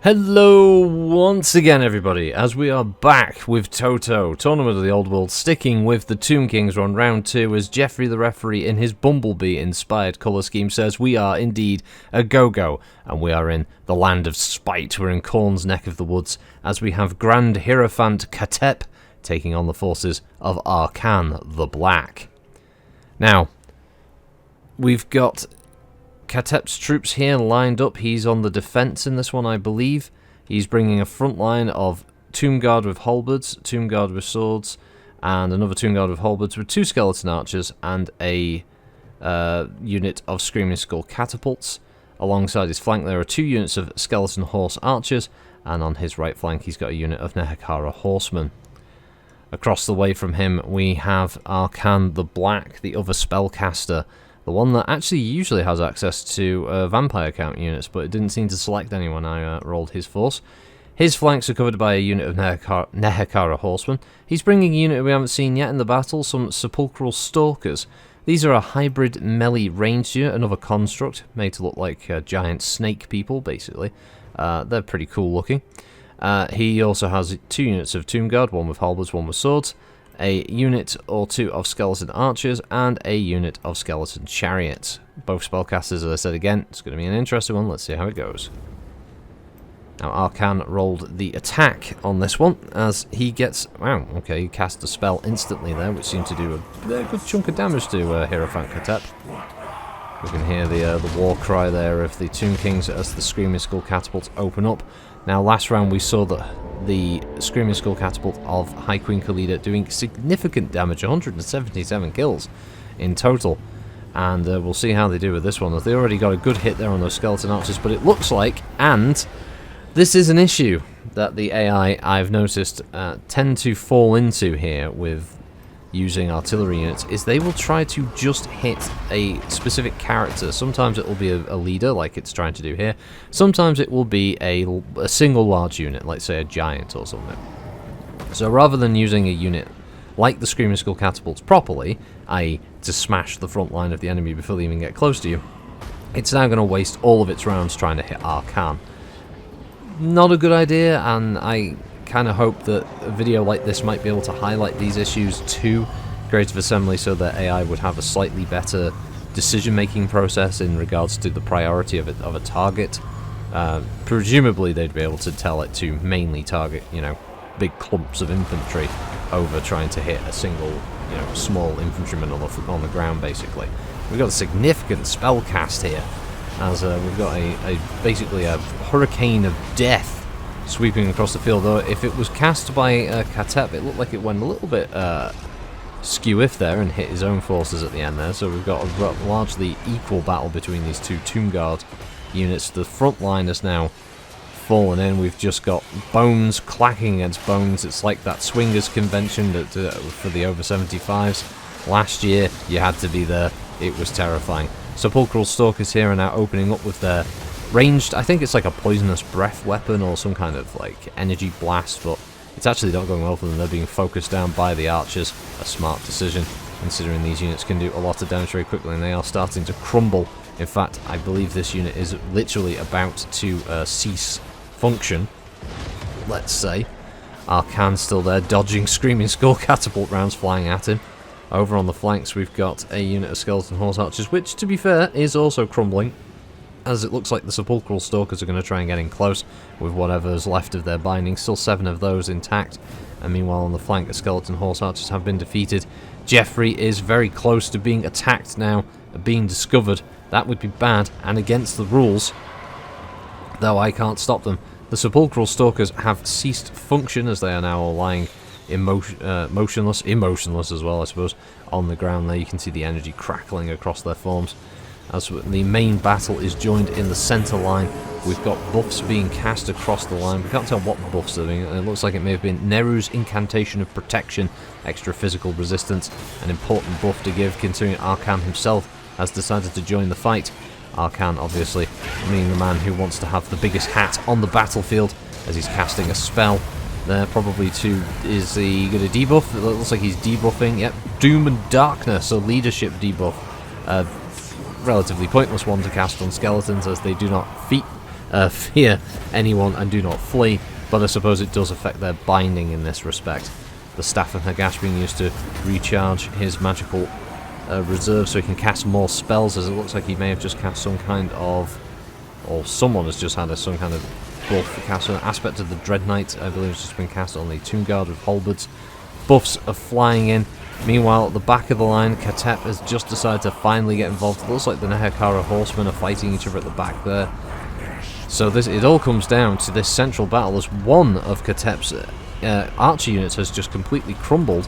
Hello once again everybody, as we are back with TOTOW, Tournament of the Old World, sticking with the Tomb Kings. We're on round 2 as Jeffrey the referee in his Bumblebee-inspired colour scheme says we are indeed a go-go, and we are in the land of spite. We're in Khorne's neck of the woods, as we have Grand Hierophant Khatep taking on the forces of Arkhan the Black. Now, we've got Khatep's troops here lined up. He's on the defense in this one, I believe. He's bringing a front line of Tomb Guard with halberds, Tomb Guard with swords, and another Tomb Guard with halberds with 2 skeleton archers and a unit of Screaming Skull catapults. Alongside his flank there are 2 units of skeleton horse archers, and on his right flank he's got a unit of Nehekara horsemen. Across the way from him we have Arkhan the Black, the other spellcaster, the one that actually usually has access to vampire count units, but it didn't seem to select any when I rolled his force. His flanks are covered by a unit of Nehekara horsemen. He's bringing a unit we haven't seen yet in the battle, some sepulchral stalkers. These are a hybrid melee ranged unit, another construct, made to look like giant snake people, basically. They're pretty cool looking. He also has 2 units of Tomb Guard, one with halberds, one with swords, a unit or 2 of skeleton archers, and a unit of skeleton chariots. Both spellcasters, as I said again, it's going to be an interesting one. Let's see how it goes. Now, Arkhan rolled the attack on this one, as he gets... Wow, okay, he cast a spell instantly there, which seemed to do a good chunk of damage to Hierophant Khatep. We can hear the war cry there of the Tomb Kings as the Screaming Skull catapults open up. Now, last round we saw that the Screaming Skull catapult of High Queen Khalida doing significant damage, 177 kills in total. And we'll see how they do with this one. They already got a good hit there on those skeleton archers, but it looks like, and this is an issue that the AI, I've noticed, tend to fall into here with using artillery units, is they will try to just hit a specific character. Sometimes it will be a leader, like it's trying to do here. Sometimes it will be a single large unit, like say a giant or something. So rather than using a unit like the Screaming Skull catapults properly, i.e. to smash the front line of the enemy before they even get close to you, it's now going to waste all of its rounds trying to hit Arkhan. Not a good idea, and I kind of hope that a video like this might be able to highlight these issues to Creative Assembly so that AI would have a slightly better decision-making process in regards to the priority of a target. Presumably they'd be able to tell it to mainly target, you know, big clumps of infantry over trying to hit a single, you know, small infantryman on the ground, basically. We've got a significant spell cast here, as we've got basically a hurricane of death sweeping across the field. Though if it was cast by Khatep, it looked like it went a little bit skew-if there and hit his own forces at the end there. So we've got a largely equal battle between these 2 Tomb Guard units. The front line has now fallen in. We've just got bones clacking against bones. It's like that swingers convention that for the over 75s last year. You had to be there. It was terrifying. Sepulchral Stalkers here are now opening up with their ranged, I think it's like a poisonous breath weapon or some kind of like energy blast, but it's actually not going well for them. They're being focused down by the archers. A smart decision, considering these units can do a lot of damage very quickly, and they are starting to crumble. In fact, I believe this unit is literally about to cease function, let's say. Arkhan's still there, dodging Screaming Skull catapult rounds flying at him. Over on the flanks we've got a unit of skeleton horse archers, which, to be fair, is also crumbling, as it looks like the Sepulchral Stalkers are going to try and get in close with whatever's left of their binding. Still 7 of those intact, and meanwhile on the flank the skeleton horse archers have been defeated. Jeffrey is very close to being attacked now, being discovered. That would be bad and against the rules, though I can't stop them. The Sepulchral Stalkers have ceased function, as they are now all lying emotionless as well, I suppose, on the ground there. You can see the energy crackling across their forms. As the main battle is joined in the centre line, we've got buffs being cast across the line. We can't tell what buffs they're doing. It looks like it may have been Neru's Incantation of Protection, extra physical resistance, an important buff to give, considering Arkhan himself has decided to join the fight. Arkhan, obviously, being the man who wants to have the biggest hat on the battlefield, as he's casting a spell there, probably to... Is he going to debuff? It looks like he's debuffing. Yep, Doom and Darkness, so leadership debuff. Relatively pointless one to cast on skeletons, as they do not fear anyone and do not flee, but I suppose it does affect their binding in this respect. The Staff of Nagash being used to recharge his magical reserve so he can cast more spells, as it looks like he may have just cast some kind of, or someone has just had some kind of buff cast. An aspect of the Dread Knight, I believe, has just been cast on the Tomb Guard with halberds. Buffs are flying in. Meanwhile, at the back of the line, Khatep has just decided to finally get involved. It looks like the Nehekara horsemen are fighting each other at the back there. So it all comes down to this central battle as one of Khatep's archer units has just completely crumbled.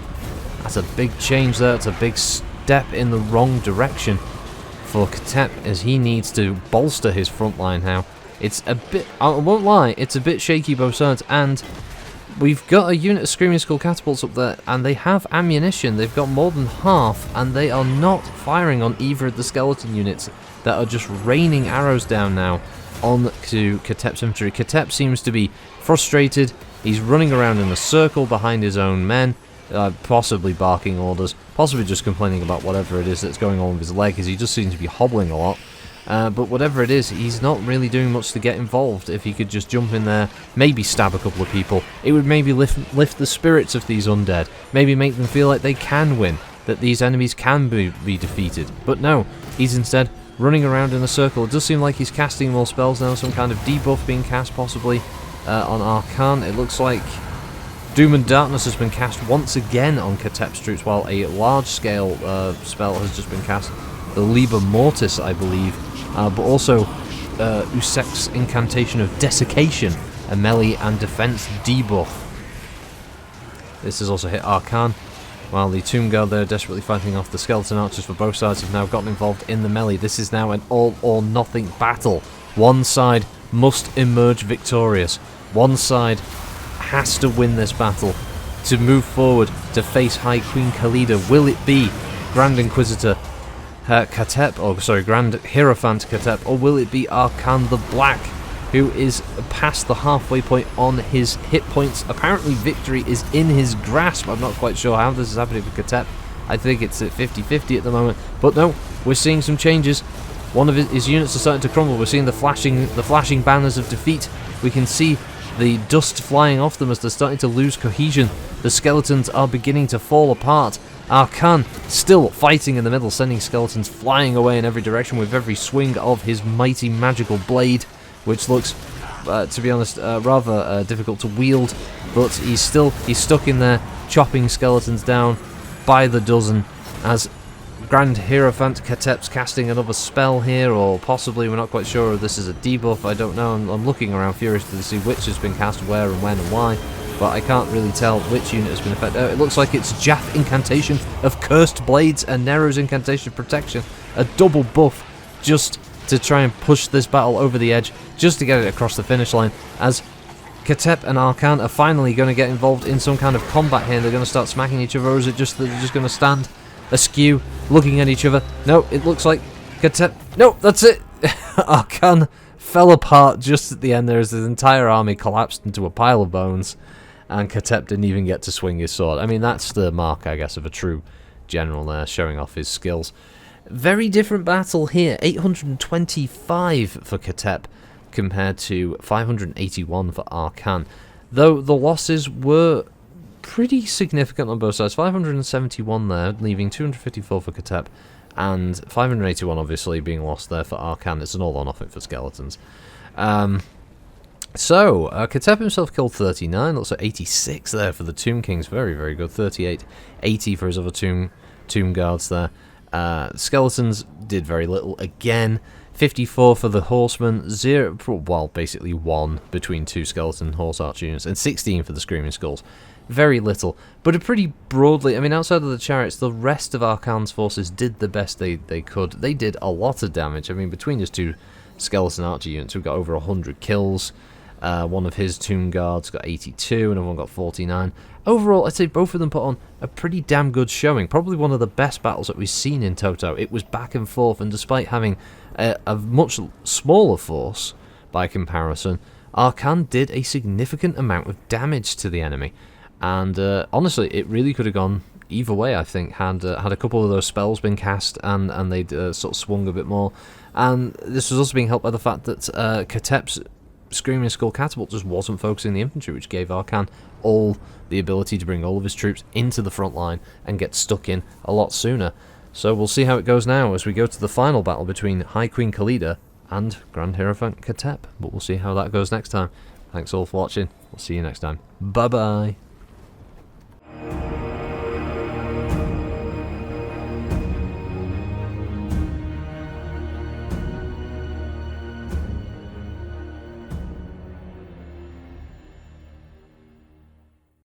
That's a big change there. It's a big step in the wrong direction for Khatep, as he needs to bolster his front line now. It's a bit, I won't lie, it's a bit shaky both sides, and we've got a unit of Screaming Skull catapults up there, and they have ammunition. They've got more than half, and they are not firing on either of the skeleton units that are just raining arrows down now onto Khatep's infantry. Khatep seems to be frustrated. He's running around in a circle behind his own men, possibly barking orders, possibly just complaining about whatever it is that's going on with his leg, as he just seems to be hobbling a lot. But whatever it is, he's not really doing much to get involved. If he could just jump in there, maybe stab a couple of people, it would maybe lift the spirits of these undead, maybe make them feel like they can win, that these enemies can be defeated. But no, he's instead running around in a circle. It does seem like he's casting more spells now, some kind of debuff being cast possibly on Arkhan. It looks like Doom and Darkness has been cast once again on Khatep's troops, while a large-scale spell has just been cast, the Liber Mortis, I believe, but also Usek's incantation of Desiccation, a melee and defense debuff. This has also hit Arkhan, while the Tomb Guard there desperately fighting off the skeleton archers for both sides have now gotten involved in the melee. This is now an all-or-nothing battle. One side must emerge victorious. One side has to win this battle to move forward to face High Queen Khalida. Will it be Grand Inquisitor Khatep, or sorry, Grand Hierophant Khatep, or will it be Arkhan the Black, who is past the halfway point on his hit points? Apparently victory is in his grasp. I'm not quite sure how this is happening for Khatep. I think it's at 50-50 at the moment, but no, we're seeing some changes. One of his units are starting to crumble. We're seeing the flashing banners of defeat. We can see the dust flying off them as they're starting to lose cohesion. The skeletons are beginning to fall apart. Arkhan still fighting in the middle, sending skeletons flying away in every direction with every swing of his mighty magical blade, which looks, to be honest, rather difficult to wield. But he's stuck in there, chopping skeletons down by the dozen, as Grand Hierophant Khatep's casting another spell here, or possibly, we're not quite sure if this is a debuff, I don't know. I'm looking around furiously to see which has been cast where and when and why, but I can't really tell which unit has been affected. It looks like it's Jath Incantation of Cursed Blades and Nero's Incantation of Protection, a double buff just to try and push this battle over the edge, just to get it across the finish line, as Khatep and Arkhan are finally going to get involved in some kind of combat here. They're going to start smacking each other, or is it just that they're just going to stand askew, looking at each other? No, it looks like Khatep... No, that's it! Arkhan fell apart just at the end there as his entire army collapsed into a pile of bones, and Khatep didn't even get to swing his sword. I mean, that's the mark, I guess, of a true general there, showing off his skills. Very different battle here. 825 for Khatep compared to 581 for Arkhan. Though the losses were pretty significant on both sides. 571 there, leaving 254 for Khatep, and 581 obviously being lost there for Arkhan. It's an all or nothing for skeletons. So, Khatep himself killed 39, looks like 86 there for the Tomb Kings. Very, very good. 38, 80 for his other tomb guards there. Skeletons did very little again. 54 for the horsemen, 0, well, basically 1 between two skeleton horse archer units, and 16 for the Screaming Skulls. Very little, but a pretty broadly, I mean, outside of the chariots, the rest of Arkhan's forces did the best they could. They did a lot of damage. I mean, between his two skeleton archer units, we've got over 100 kills. One of his tomb guards got 82, and one got 49. Overall, I'd say both of them put on a pretty damn good showing. Probably one of the best battles that we've seen in TOTOW. It was back and forth, and despite having a much smaller force by comparison, Arkhan did a significant amount of damage to the enemy. And honestly, it really could have gone either way, I think, had a couple of those spells been cast and they'd sort of swung a bit more. And this was also being helped by the fact that Khatep's Screaming Skull Catapult just wasn't focusing the infantry, which gave Arkhan all the ability to bring all of his troops into the front line and get stuck in a lot sooner. So we'll see how it goes now as we go to the final battle between High Queen Khalida and Grand Hierophant Khatep. But we'll see how that goes next time. Thanks all for watching. We'll see you next time. Bye bye.